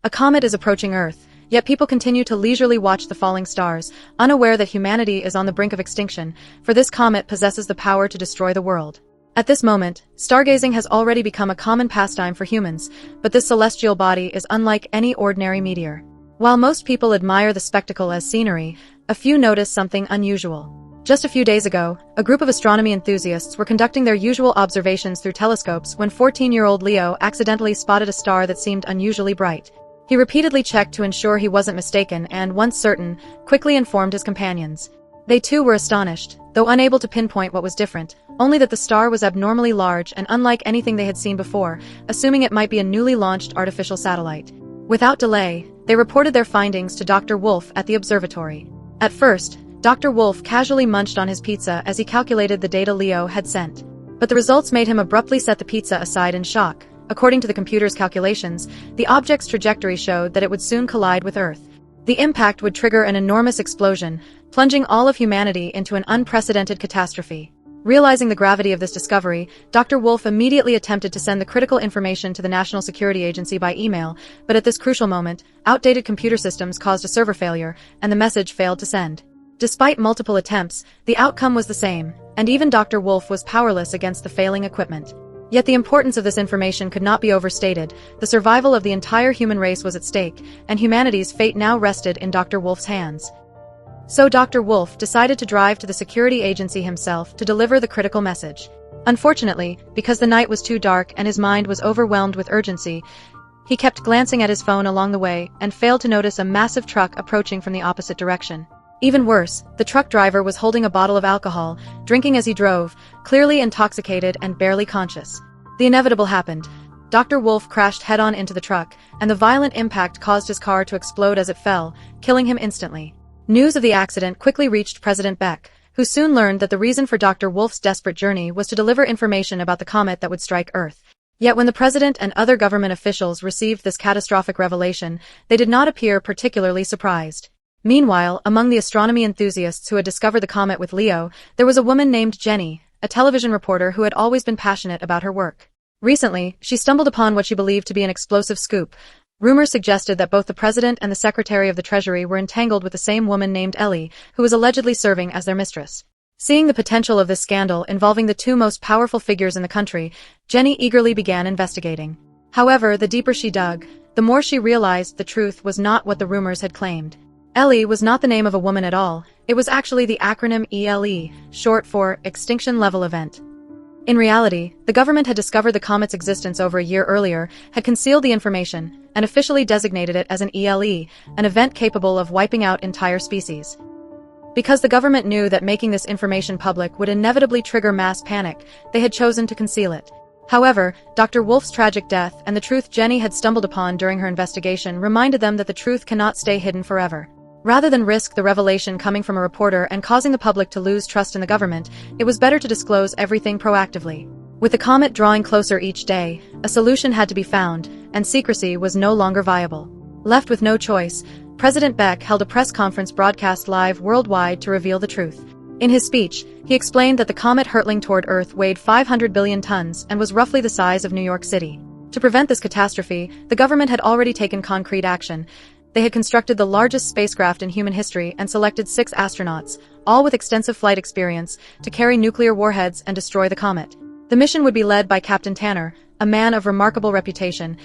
A comet is approaching Earth, yet people continue to leisurely watch the falling stars, unaware that humanity is on the brink of extinction, for this comet possesses the power to destroy the world. At this moment, stargazing has already become a common pastime for humans, but this celestial body is unlike any ordinary meteor. While most people admire the spectacle as scenery, a few notice something unusual. Just a few days ago, a group of astronomy enthusiasts were conducting their usual observations through telescopes when 14-year-old Leo accidentally spotted a star that seemed unusually bright. He repeatedly checked to ensure he wasn't mistaken and, once certain, quickly informed his companions. They too were astonished, though unable to pinpoint what was different, only that the star was abnormally large and unlike anything they had seen before, assuming it might be a newly launched artificial satellite. Without delay, they reported their findings to Dr. Wolf at the observatory. At first, Dr. Wolf casually munched on his pizza as he calculated the data Leo had sent. But the results made him abruptly set the pizza aside in shock. According to the computer's calculations, the object's trajectory showed that it would soon collide with Earth. The impact would trigger an enormous explosion, plunging all of humanity into an unprecedented catastrophe. Realizing the gravity of this discovery, Dr. Wolf immediately attempted to send the critical information to the National Security Agency by email, but at this crucial moment, outdated computer systems caused a server failure, and the message failed to send. Despite multiple attempts, the outcome was the same, and even Dr. Wolf was powerless against the failing equipment. Yet the importance of this information could not be overstated. The survival of the entire human race was at stake, and humanity's fate now rested in Dr. Wolf's hands. So Dr. Wolf decided to drive to the security agency himself to deliver the critical message. Unfortunately, because the night was too dark and his mind was overwhelmed with urgency, he kept glancing at his phone along the way and failed to notice a massive truck approaching from the opposite direction. Even worse, the truck driver was holding a bottle of alcohol, drinking as he drove, clearly intoxicated and barely conscious. The inevitable happened. Dr. Wolf crashed head-on into the truck, and the violent impact caused his car to explode as it fell, killing him instantly. News of the accident quickly reached President Beck, who soon learned that the reason for Dr. Wolf's desperate journey was to deliver information about the comet that would strike Earth. Yet when the president and other government officials received this catastrophic revelation, they did not appear particularly surprised. Meanwhile, among the astronomy enthusiasts who had discovered the comet with Leo, there was a woman named Jenny, a television reporter who had always been passionate about her work. Recently, she stumbled upon what she believed to be an explosive scoop. Rumors suggested that both the president and the secretary of the treasury were entangled with the same woman named Ellie, who was allegedly serving as their mistress. Seeing the potential of this scandal involving the two most powerful figures in the country, Jenny eagerly began investigating. However, the deeper she dug, the more she realized the truth was not what the rumors had claimed. Ellie was not the name of a woman at all. It was actually the acronym ELE, short for Extinction Level Event. In reality, the government had discovered the comet's existence over a year earlier, had concealed the information, and officially designated it as an ELE, an event capable of wiping out entire species. Because the government knew that making this information public would inevitably trigger mass panic, they had chosen to conceal it. However, Dr. Wolf's tragic death and the truth Jenny had stumbled upon during her investigation reminded them that the truth cannot stay hidden forever. Rather than risk the revelation coming from a reporter and causing the public to lose trust in the government, it was better to disclose everything proactively. With the comet drawing closer each day, a solution had to be found, and secrecy was no longer viable. Left with no choice, President Beck held a press conference broadcast live worldwide to reveal the truth. In his speech, he explained that the comet hurtling toward Earth weighed 500 billion tons and was roughly the size of New York City. To prevent this catastrophe, the government had already taken concrete action. They had constructed the largest spacecraft in human history and selected 6 astronauts, all with extensive flight experience, to carry nuclear warheads and destroy the comet. The mission would be led by Captain Tanner, a man of remarkable reputation.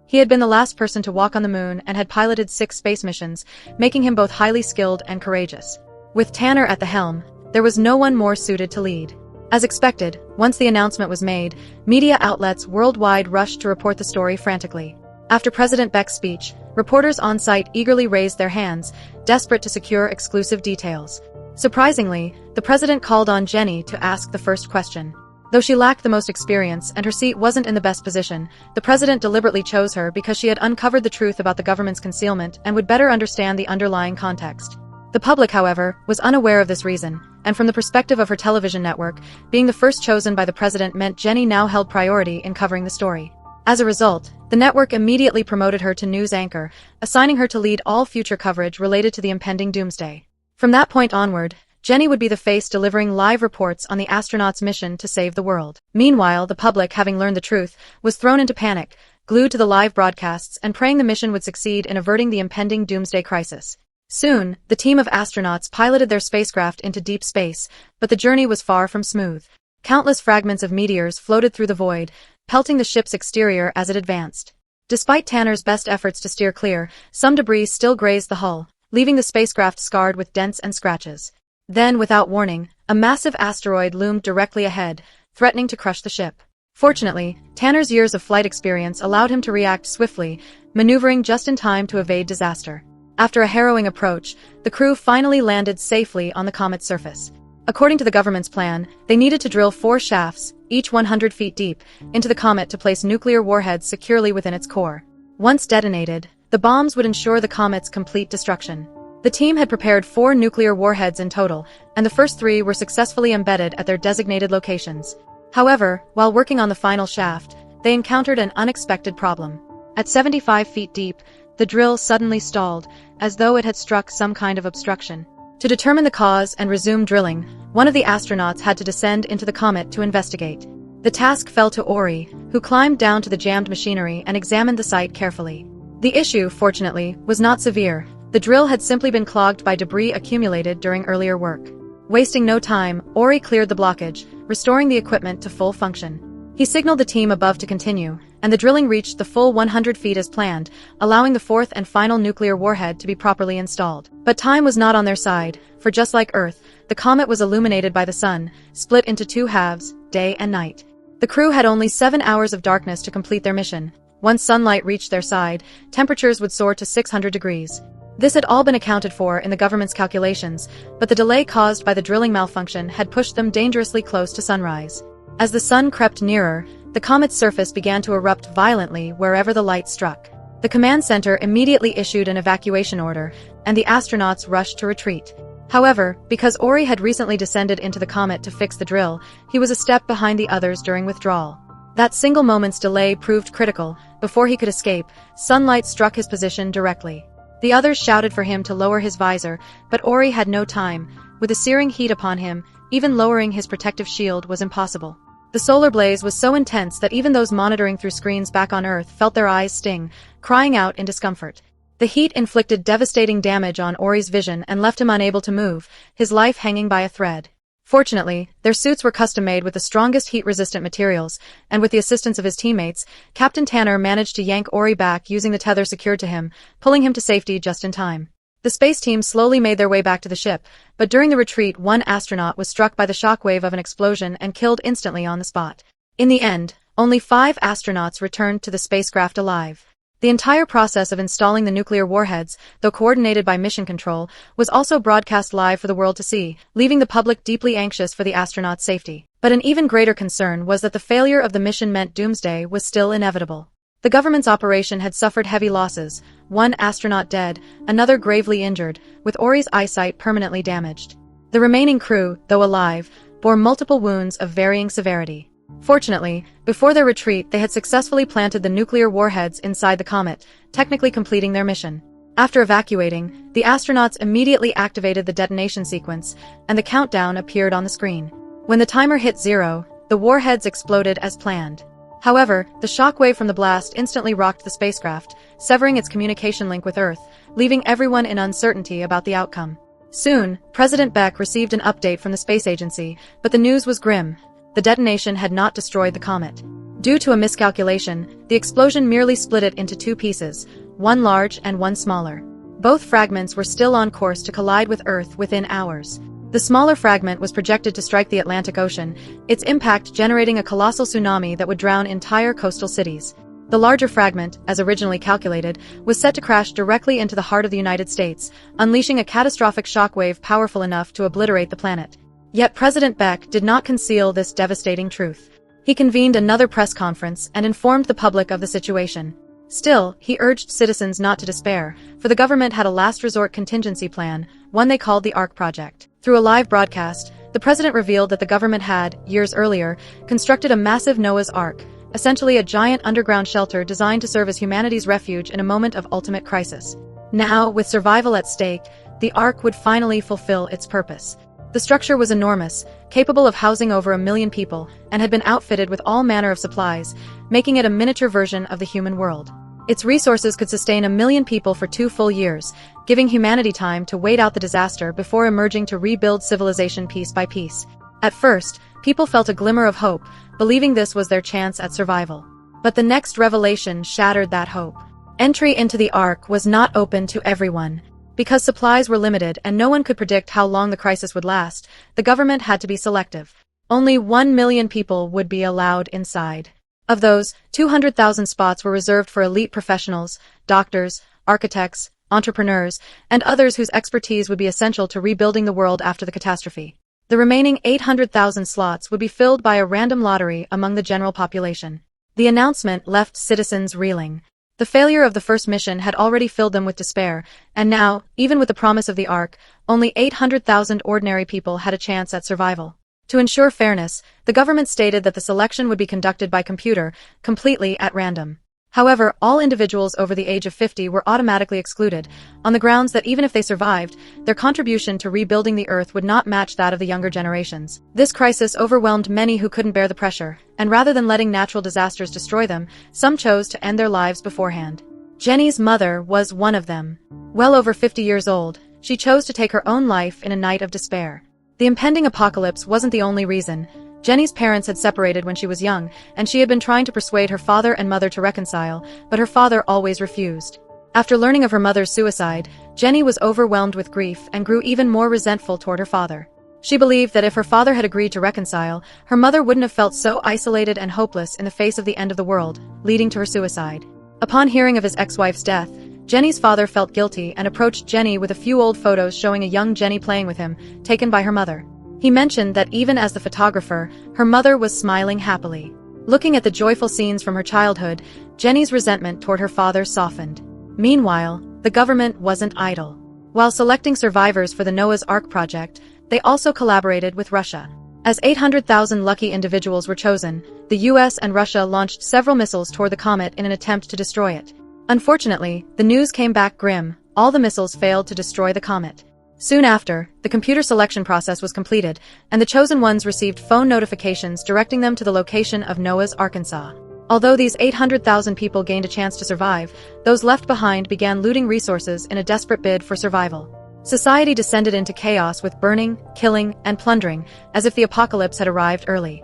He had been the last person to walk on the moon and had piloted 6 space missions, making him both highly skilled and courageous. With Tanner at the helm, there was no one more suited to lead. As expected, once the announcement was made, media outlets worldwide rushed to report the story frantically. After President Beck's speech, reporters on site eagerly raised their hands, desperate to secure exclusive details. Surprisingly, the president called on Jenny to ask the first question. Though she lacked the most experience and her seat wasn't in the best position, the president deliberately chose her because she had uncovered the truth about the government's concealment and would better understand the underlying context. The public, however, was unaware of this reason, and from the perspective of her television network, being the first chosen by the president meant Jenny now held priority in covering the story. As a result, the network immediately promoted her to news anchor, assigning her to lead all future coverage related to the impending doomsday. From that point onward, Jenny would be the face delivering live reports on the astronauts' mission to save the world. Meanwhile, the public, having learned the truth, was thrown into panic. glued to the live broadcasts and praying the mission would succeed in averting the impending doomsday crisis. Soon, the team of astronauts piloted their spacecraft into deep space, but the journey was far from smooth. Countless fragments of meteors floated through the void, pelting the ship's exterior as it advanced. Despite Tanner's best efforts to steer clear, some debris still grazed the hull, leaving the spacecraft scarred with dents and scratches. Then, without warning, a massive asteroid loomed directly ahead, threatening to crush the ship. Fortunately, Tanner's years of flight experience allowed him to react swiftly, maneuvering just in time to evade disaster. After a harrowing approach, the crew finally landed safely on the comet's surface. According to the government's plan, they needed to drill 4 shafts, each 100 feet deep, into the comet to place nuclear warheads securely within its core. Once detonated, the bombs would ensure the comet's complete destruction. The team had prepared 4 nuclear warheads in total, and the first 3 were successfully embedded at their designated locations. However, while working on the final shaft, they encountered an unexpected problem. At 75 feet deep, the drill suddenly stalled, as though it had struck some kind of obstruction. To determine the cause and resume drilling, one of the astronauts had to descend into the comet to investigate. The task fell to Ori, who climbed down to the jammed machinery and examined the site carefully. The issue, fortunately, was not severe. The drill had simply been clogged by debris accumulated during earlier work. Wasting no time, Ori cleared the blockage, restoring the equipment to full function. He signaled the team above to continue, and the drilling reached the full 100 feet as planned, allowing the 4th and final nuclear warhead to be properly installed. But time was not on their side, for just like Earth, the comet was illuminated by the sun, split into 2 halves, day and night. The crew had only 7 hours of darkness to complete their mission. Once sunlight reached their side, temperatures would soar to 600 degrees. This had all been accounted for in the government's calculations, but the delay caused by the drilling malfunction had pushed them dangerously close to sunrise. As the sun crept nearer, the comet's surface began to erupt violently wherever the light struck. The command center immediately issued an evacuation order, and the astronauts rushed to retreat. However, because Ori had recently descended into the comet to fix the drill, he was a step behind the others during withdrawal. That single moment's delay proved critical. Before he could escape, sunlight struck his position directly. The others shouted for him to lower his visor, but Ori had no time. With the searing heat upon him, even lowering his protective shield was impossible. The solar blaze was so intense that even those monitoring through screens back on Earth felt their eyes sting, crying out in discomfort. The heat inflicted devastating damage on Ori's vision and left him unable to move, his life hanging by a thread. Fortunately, their suits were custom-made with the strongest heat-resistant materials, and with the assistance of his teammates, Captain Tanner managed to yank Ori back using the tether secured to him, pulling him to safety just in time. The space team slowly made their way back to the ship, but during the retreat one astronaut was struck by the shockwave of an explosion and killed instantly on the spot. In the end, only 5 astronauts returned to the spacecraft alive. The entire process of installing the nuclear warheads, though coordinated by Mission Control, was also broadcast live for the world to see, leaving the public deeply anxious for the astronauts' safety. But an even greater concern was that the failure of the mission meant doomsday was still inevitable. The government's operation had suffered heavy losses, 1 astronaut dead, another gravely injured, with Ori's eyesight permanently damaged. The remaining crew, though alive, bore multiple wounds of varying severity. Fortunately, before their retreat they had successfully planted the nuclear warheads inside the comet, technically completing their mission. After evacuating, the astronauts immediately activated the detonation sequence, and the countdown appeared on the screen. When the timer hit 0, the warheads exploded as planned. However, the shockwave from the blast instantly rocked the spacecraft, severing its communication link with Earth, leaving everyone in uncertainty about the outcome. Soon, President Beck received an update from the space agency, but the news was grim. The detonation had not destroyed the comet. Due to a miscalculation, the explosion merely split it into 2 pieces, one large and one smaller. Both fragments were still on course to collide with Earth within hours. The smaller fragment was projected to strike the Atlantic Ocean, its impact generating a colossal tsunami that would drown entire coastal cities. The larger fragment, as originally calculated, was set to crash directly into the heart of the United States, unleashing a catastrophic shockwave powerful enough to obliterate the planet. Yet President Beck did not conceal this devastating truth. He convened another press conference and informed the public of the situation. Still, he urged citizens not to despair, for the government had a last-resort contingency plan, one they called the Ark Project. Through a live broadcast, the president revealed that the government had, years earlier, constructed a massive Noah's Ark, essentially a giant underground shelter designed to serve as humanity's refuge in a moment of ultimate crisis. Now, with survival at stake, the Ark would finally fulfill its purpose. The structure was enormous, capable of housing over 1 million people, and had been outfitted with all manner of supplies, making it a miniature version of the human world. Its resources could sustain 1 million people for 2 full years, giving humanity time to wait out the disaster before emerging to rebuild civilization piece by piece. At first, people felt a glimmer of hope, believing this was their chance at survival. But the next revelation shattered that hope. Entry into the Ark was not open to everyone. Because supplies were limited and no one could predict how long the crisis would last, the government had to be selective. Only 1 million people would be allowed inside. Of those, 200,000 spots were reserved for elite professionals, doctors, architects, entrepreneurs, and others whose expertise would be essential to rebuilding the world after the catastrophe. The remaining 800,000 slots would be filled by a random lottery among the general population. The announcement left citizens reeling. The failure of the first mission had already filled them with despair, and now, even with the promise of the Ark, only 800,000 ordinary people had a chance at survival. To ensure fairness, the government stated that the selection would be conducted by computer, completely at random. However, all individuals over the age of 50 were automatically excluded, on the grounds that even if they survived, their contribution to rebuilding the Earth would not match that of the younger generations. This crisis overwhelmed many who couldn't bear the pressure, and rather than letting natural disasters destroy them, some chose to end their lives beforehand. Jenny's mother was one of them. Well over 50 years old, she chose to take her own life in a night of despair. The impending apocalypse wasn't the only reason. Jenny's parents had separated when she was young, and she had been trying to persuade her father and mother to reconcile, but her father always refused. After learning of her mother's suicide, Jenny was overwhelmed with grief and grew even more resentful toward her father. She believed that if her father had agreed to reconcile, her mother wouldn't have felt so isolated and hopeless in the face of the end of the world, leading to her suicide. Upon hearing of his ex-wife's death, Jenny's father felt guilty and approached Jenny with a few old photos showing a young Jenny playing with him, taken by her mother. He mentioned that even as the photographer, her mother was smiling happily. Looking at the joyful scenes from her childhood, Jenny's resentment toward her father softened. Meanwhile, the government wasn't idle. While selecting survivors for the Noah's Ark project, they also collaborated with Russia. As 800,000 lucky individuals were chosen, the US and Russia launched several missiles toward the comet in an attempt to destroy it. Unfortunately, the news came back grim. All the missiles failed to destroy the comet. Soon after, the computer selection process was completed, and the chosen ones received phone notifications directing them to the location of Noah's Arkansas. Although these 800,000 people gained a chance to survive, those left behind began looting resources in a desperate bid for survival. Society descended into chaos with burning, killing, and plundering, as if the apocalypse had arrived early.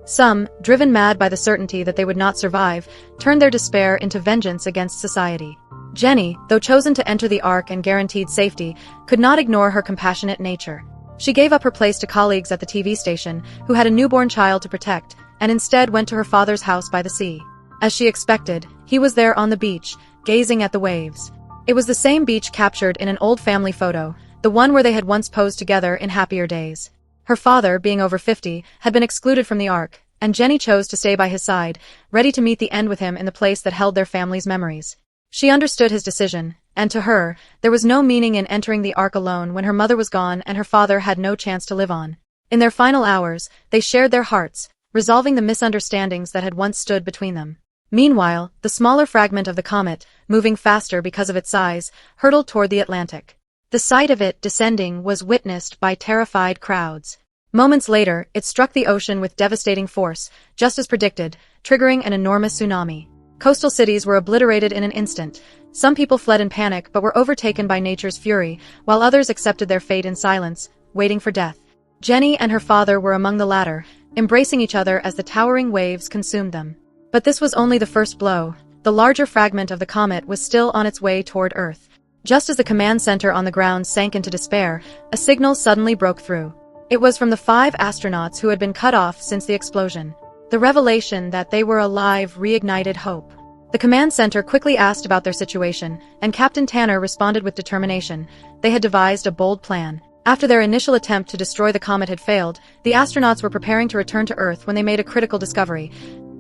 Some, driven mad by the certainty that they would not survive, turned their despair into vengeance against society. Jenny, though chosen to enter the Ark and guaranteed safety, could not ignore her compassionate nature. She gave up her place to colleagues at the TV station, who had a newborn child to protect, and instead went to her father's house by the sea. As she expected, he was there on the beach, gazing at the waves. It was the same beach captured in an old family photo, the one where they had once posed together in happier days. Her father, being over 50, had been excluded from the Ark, and Jenny chose to stay by his side, ready to meet the end with him in the place that held their family's memories. She understood his decision, and to her, there was no meaning in entering the Ark alone when her mother was gone and her father had no chance to live on. In their final hours, they shared their hearts, resolving the misunderstandings that had once stood between them. Meanwhile, the smaller fragment of the comet, moving faster because of its size, hurtled toward the Atlantic. The sight of it descending was witnessed by terrified crowds. Moments later, it struck the ocean with devastating force, just as predicted, triggering an enormous tsunami. Coastal cities were obliterated in an instant. Some people fled in panic but were overtaken by nature's fury, while others accepted their fate in silence, waiting for death. Jenny and her father were among the latter, embracing each other as the towering waves consumed them. But this was only the first blow. The larger fragment of the comet was still on its way toward Earth. Just as the command center on the ground sank into despair, a signal suddenly broke through. It was from the 5 astronauts who had been cut off since the explosion. The revelation that they were alive reignited hope. The command center quickly asked about their situation, and Captain Tanner responded with determination. They had devised a bold plan. After their initial attempt to destroy the comet had failed, the astronauts were preparing to return to Earth when they made a critical discovery.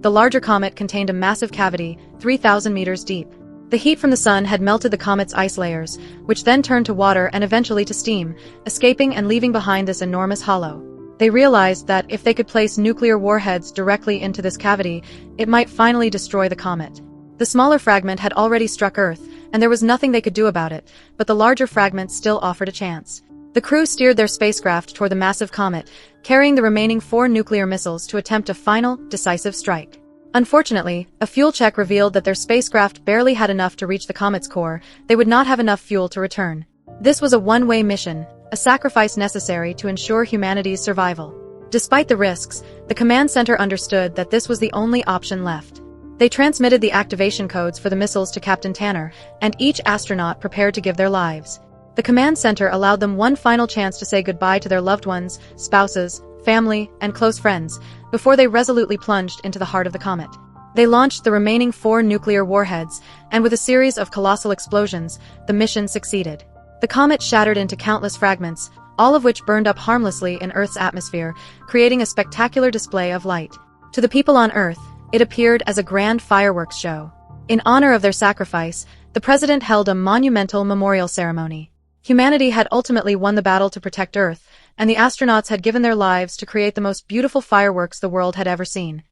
The larger comet contained a massive cavity, 3,000 meters deep. The heat from the sun had melted the comet's ice layers, which then turned to water and eventually to steam, escaping and leaving behind this enormous hollow. They realized that if they could place nuclear warheads directly into this cavity, it might finally destroy the comet. The smaller fragment had already struck Earth, and there was nothing they could do about it, but the larger fragment still offered a chance. The crew steered their spacecraft toward the massive comet, carrying the remaining 4 nuclear missiles to attempt a final, decisive strike. Unfortunately, a fuel check revealed that their spacecraft barely had enough to reach the comet's core. They would not have enough fuel to return. This was a one-way mission, a sacrifice necessary to ensure humanity's survival. Despite the risks, the command center understood that this was the only option left. They transmitted the activation codes for the missiles to Captain Tanner, and each astronaut prepared to give their lives. The command center allowed them one final chance to say goodbye to their loved ones, spouses, family, and close friends, before they resolutely plunged into the heart of the comet. They launched the remaining 4 nuclear warheads, and with a series of colossal explosions, the mission succeeded. The comet shattered into countless fragments, all of which burned up harmlessly in Earth's atmosphere, creating a spectacular display of light. To the people on Earth, it appeared as a grand fireworks show. In honor of their sacrifice, the president held a monumental memorial ceremony. Humanity had ultimately won the battle to protect Earth, and the astronauts had given their lives to create the most beautiful fireworks the world had ever seen.